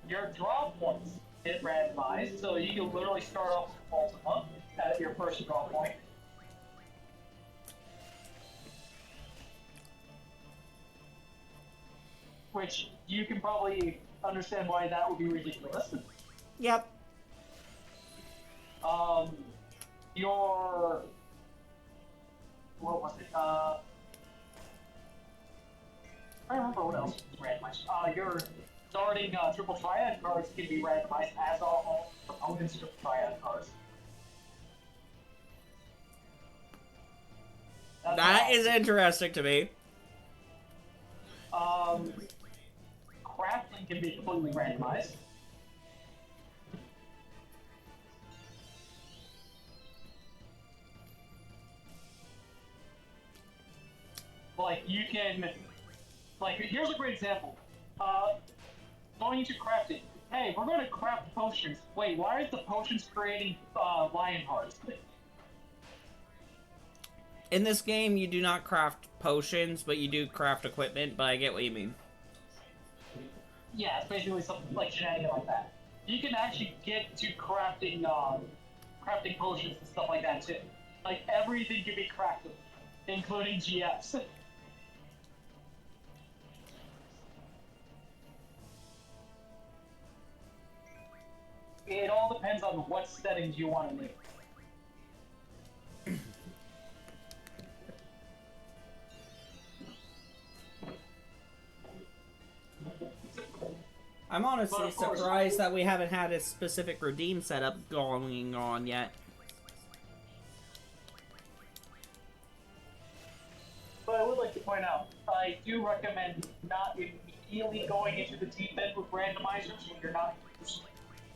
your draw points get randomized, so you can literally start off with Ultima at your first draw point. Which you can probably understand why that would be ridiculous. Yep. Your what was it? I don't remember what else was randomized. Your starting triple triad cards can be randomized as all opponents' triple triad cards. That is interesting to me. Crafting can be completely randomized. Like, you can... Like, here's a great example. Going into crafting. Hey, we're going to craft potions. Wait, why are the potions creating lion hearts? In this game, you do not craft potions, but you do craft equipment, but I get what you mean. Yeah, it's basically something like shenanigans like that. You can actually get to crafting crafting potions and stuff like that too. Like, everything can be crafted, including GFs. It all depends on what settings you want to make. I'm honestly surprised that we haven't had a specific redeem setup going on yet. But I would like to point out, I do recommend not immediately going into the deep end with randomizers when you're not used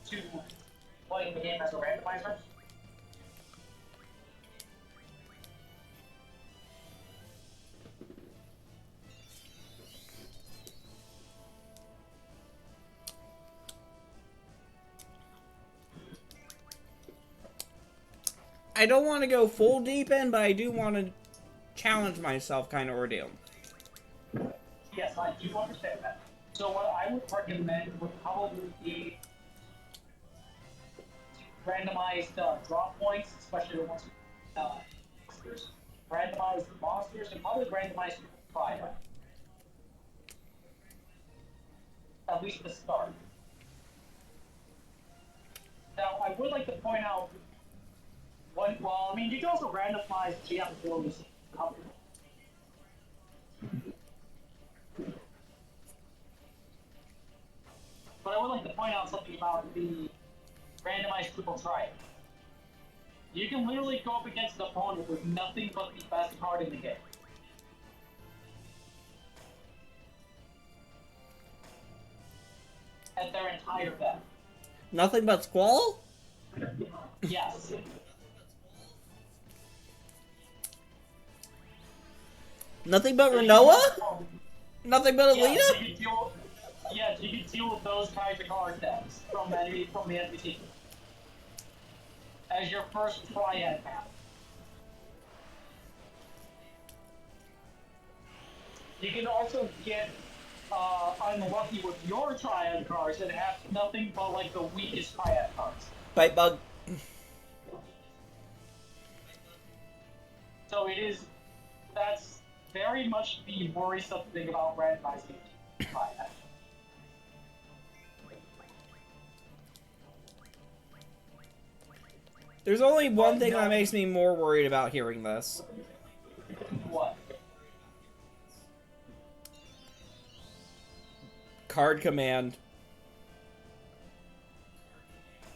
to playing the game as a randomizer. I don't want to go full deep end, but I do want to challenge myself kind of ordeal. Yes, I do understand that. So what I would recommend would probably be randomized draw points, especially the ones with monsters. Randomized monsters and probably randomized fire. At least the start. Now, I would like to point out well, I mean, you can also randomize GM abilities. But I would like to point out something about the randomized triple triad. You can literally go up against an opponent with nothing but the best card in the game. And their entire deck. Nothing but Squall? Yes. Nothing but Renoa? Nothing but Alita? Yes, you can deal with those kinds of card decks from the NPC. As your first triad map. You can also get unlucky with your triad cards and have nothing but like the weakest triad cards. Bite Bug. So that's very much the worrisome thing about randomizing triad. There's only one thing that makes me more worried about hearing this. What? Card command.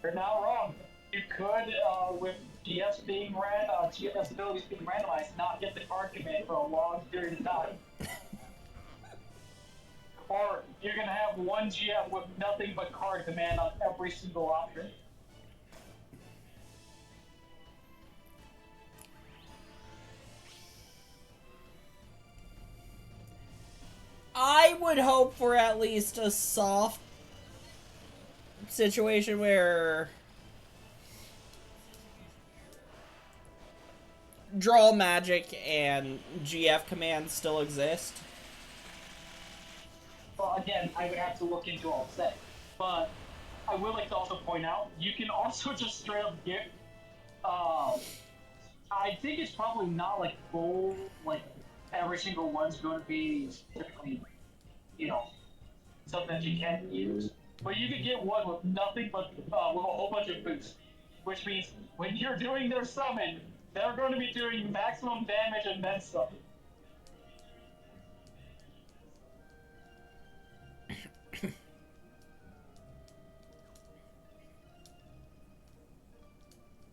You're not wrong. You could, with GF's GF's abilities being randomized, not get the card command for a long period of time. Or you're gonna have one GF with nothing but card command on every single option. I would hope for at least a soft situation where draw magic and GF commands still exist. Well, again, I would have to look into all settings. But I would like to also point out, you can also just straight up get. Uh, I think it's probably not like full, like every single one's going to be typically, you know, something that you can use. But you could get one with nothing but with a whole bunch of boosts, which means when you're doing their summon, they're going to be doing maximum damage and then some.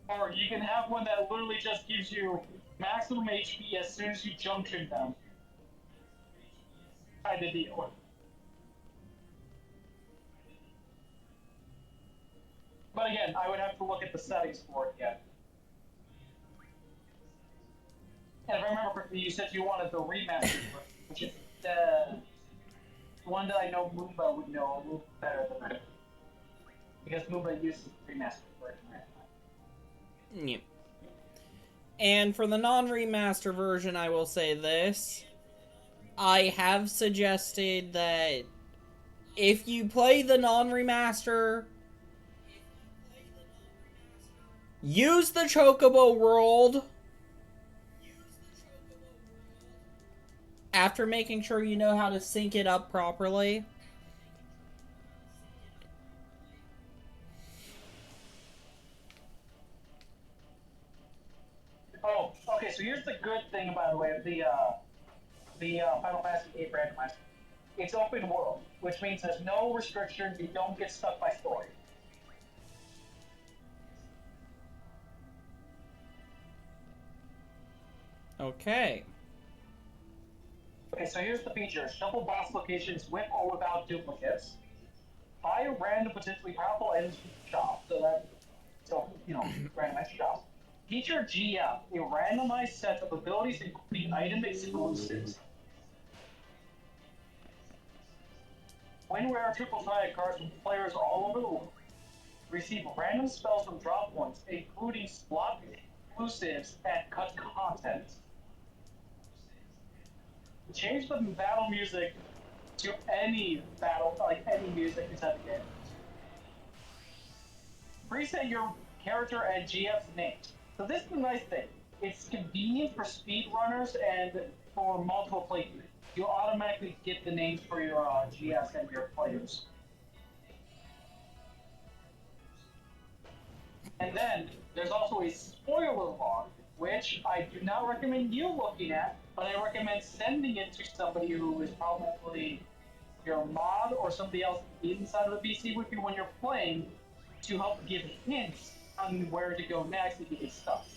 Or you can have one that literally just gives you maximum HP as soon as you junction them. Kind of deal. But again, I would have to look at the settings for it again. And if I remember correctly, you said you wanted the remaster, which is the one that I know Moomba would know a little better than I. Because Moomba uses the remaster version. Yeah. And for the non-remaster version, I will say this. I have suggested that if you play the non-remaster, use the Chocobo World after making sure you know how to sync it up properly. Oh, okay. So here's the good thing, by the way, of the Final Fantasy VIII randomizer. It's open world, which means there's no restrictions. You don't get stuck by story. Okay. Okay, so here's the feature: shuffle boss locations with or without duplicates. Buy random potentially powerful items from the shop. So you know, randomized shop. Feature GM, a randomized set of abilities including item exclusives. Win rare triple-sided cards from players all over the world. Receive random spells from drop points, including slot exclusives and cut content. Change the battle music to any battle, like any music inside the game. Preset your character and GF's names. So this is the nice thing. It's convenient for speedrunners and for multiple playthroughs. You automatically get the names for your GFs and your players. And then there's also a spoiler log, which I do not recommend you looking at, but I recommend sending it to somebody who is probably your mod or somebody else inside of the BC with you when you're playing to help give hints on where to go next to get stuff.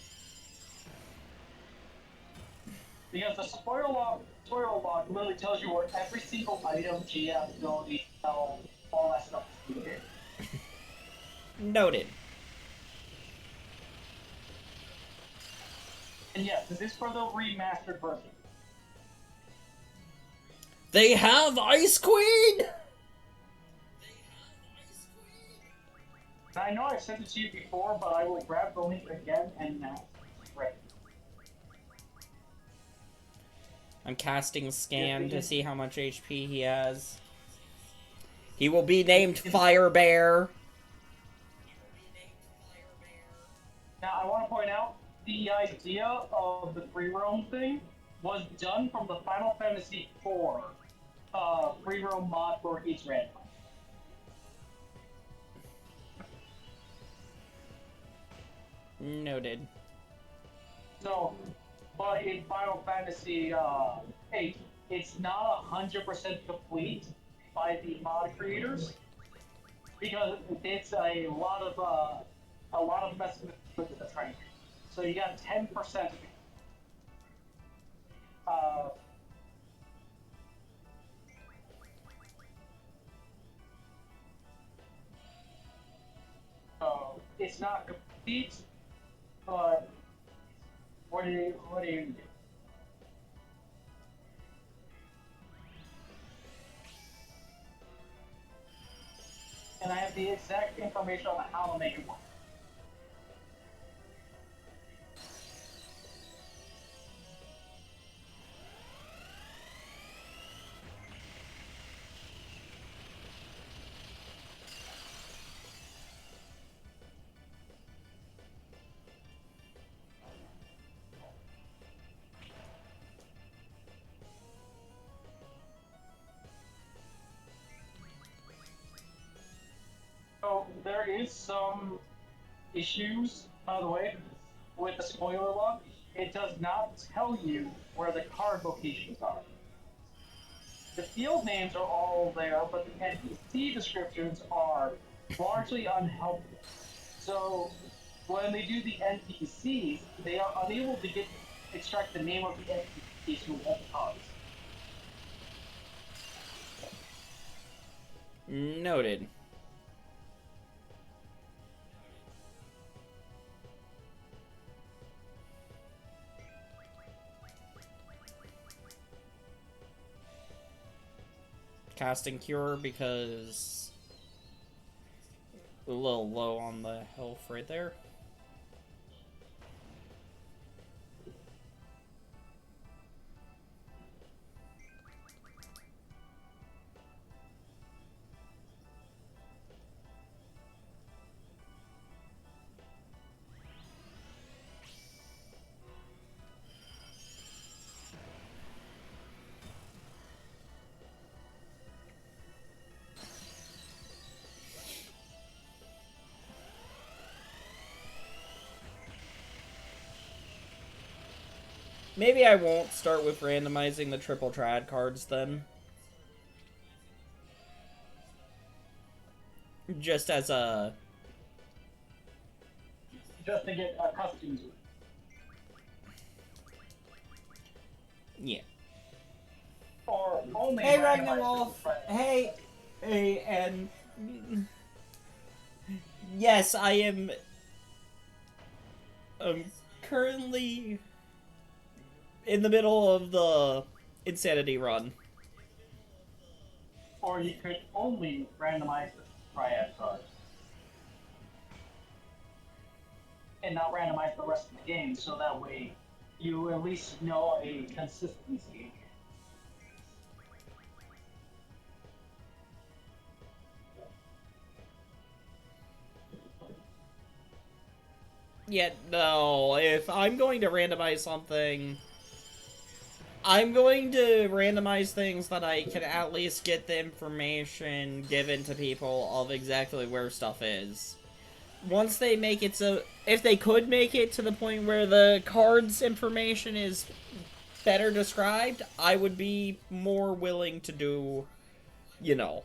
Because the spoiler log literally tells you where every single item, GM, ability, spell, all that stuff is needed. Noted. And yes, this is for the remastered version. They have Ice Queen! I know I've sent it to you before, but I will grab the link again and now. Right. I'm casting Scan to see how much HP he has. He will be named Fire Bear. Now, I want to point out, the idea of the free roam thing was done from the Final Fantasy IV free roam mod for each random. Noted. So, but in Final Fantasy VIII, it's not 100% complete by the mod creators because it's a lot of messing with the train. So you got 10%. It's not complete, but what do you do? And I have the exact information on how to make it work. is some issues, by the way, with the spoiler log. It does not tell you where the card locations are. The field names are all there, but the NPC descriptions are largely unhelpful. So when they do the NPCs, they are unable to extract the name of the NPCs who hold the cards. Noted. Casting Cure because a little low on the health right there. Maybe I won't start with randomizing the triple trad cards then. Just as a... Just to get accustomed to it. Yeah. Or only Hey, randomize Ragnarolf! Hey! Hey, and... Yes, I am... currently... in the middle of the Insanity run. Or you could only randomize the triad cards. And not randomize the rest of the game, so that way you at least know a consistency. Yeah, no, if I'm going to randomize something... I'm going to randomize things that I can at least get the information given to people of exactly where stuff is. Once they make it so... If they could make it to the point where the card's information is better described, I would be more willing to do, you know.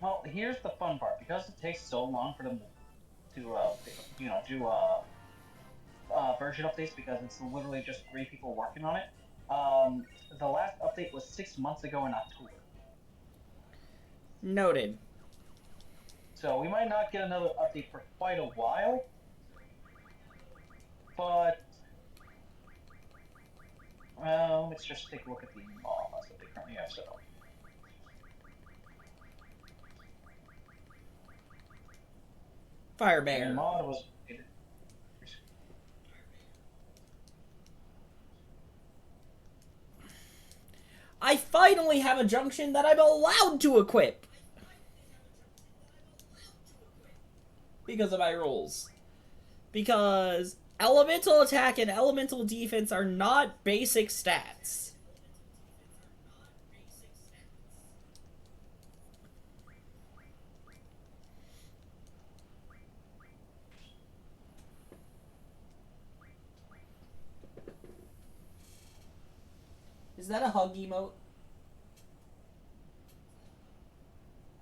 Well, here's the fun part. Because it takes so long for them to, do version updates, because it's literally just 3 people working on it. The last update was 6 months ago in October. Noted. So we might not get another update for quite a while, but let's just take a look at the mods that they currently have set up. Firebear. The mod was... I finally have a junction that I'm allowed to equip! Because of my rules. Because elemental attack and elemental defense are not basic stats. Is that a hug emote?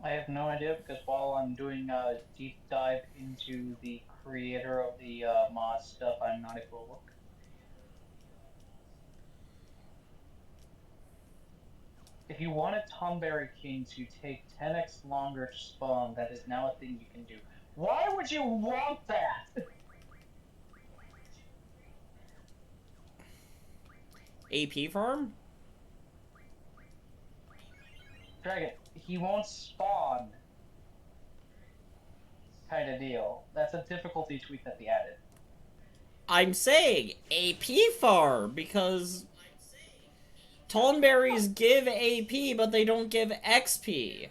I have no idea, because while I'm doing a deep dive into the creator of the mod stuff, I'm not able to look. If you want a Tonberry King to take 10x longer to spawn, that is now a thing you can do. Why would you want that? AP farm? Dragon, he won't spawn. Kind of deal. That's a difficulty tweak that they added. I'm saying AP farm, because Tonberries give AP, but they don't give XP.